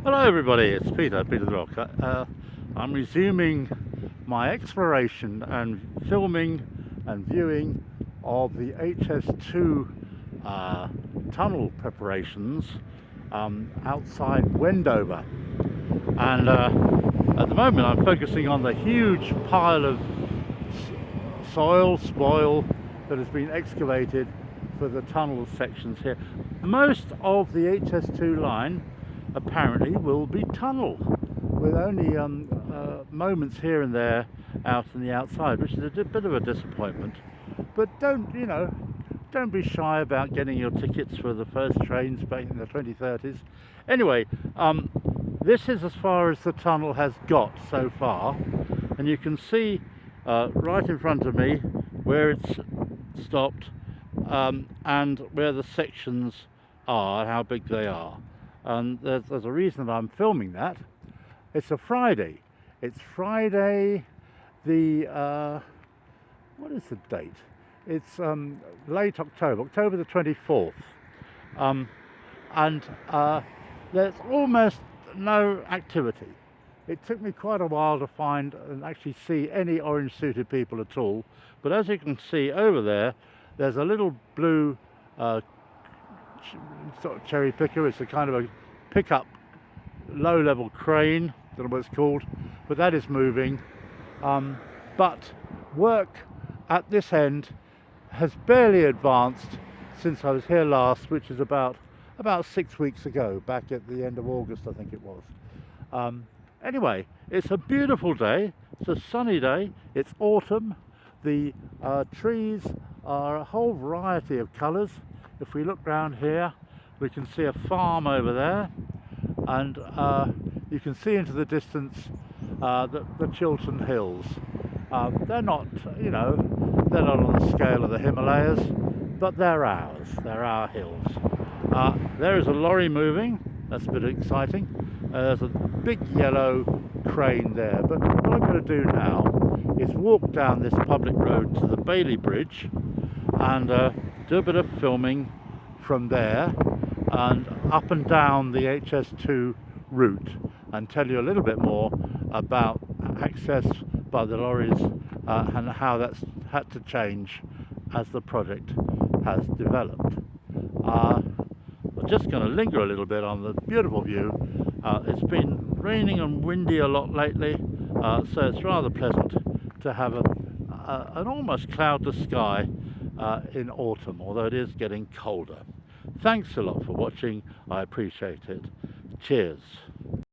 Hello everybody, it's Peter the Rock. I'm resuming my exploration and filming and viewing of the HS2 tunnel preparations outside Wendover. And at the moment I'm focusing on the huge pile of spoil that has been excavated for the tunnel sections here. Most of the HS2 line apparently will be tunnel, with only moments here and there out in the outside, which is a bit of a disappointment. But don't be shy about getting your tickets for the first trains back in the 2030s. Anyway, this is as far as the tunnel has got so far, and you can see right in front of me where it's stopped and where the sections are, how big they are. And there's a reason that I'm filming that. It's a Friday. It's Friday the what is the date? It's late October the 24th, and there's almost no activity. It took me quite a while to find and actually see any orange suited people at all, but as you can see over there, there's a little blue sort of cherry picker. It's a kind of a pickup low level crane, don't know what it's called, but that is moving. But work at this end has barely advanced since I was here last, which is about 6 weeks ago, back at the end of August I think it was. Anyway, it's a beautiful day, it's a sunny day, it's autumn. The trees are a whole variety of colours. If we look round here, we can see a farm over there, and you can see into the distance the Chiltern Hills. They're not, they're not on the scale of the Himalayas, but they're ours. They're our hills. There is a lorry moving. That's a bit exciting. There's a big yellow crane there. But what I'm going to do now is walk down this public road to the Bailey Bridge and do a bit of filming from there and up and down the HS2 route, and tell you a little bit more about access by the lorries and how that's had to change as the project has developed. I'm just going to linger a little bit on the beautiful view. It's been raining and windy a lot lately, so it's rather pleasant to have an almost cloudless sky in autumn, although it is getting colder. Thanks a lot for watching, I appreciate it. Cheers.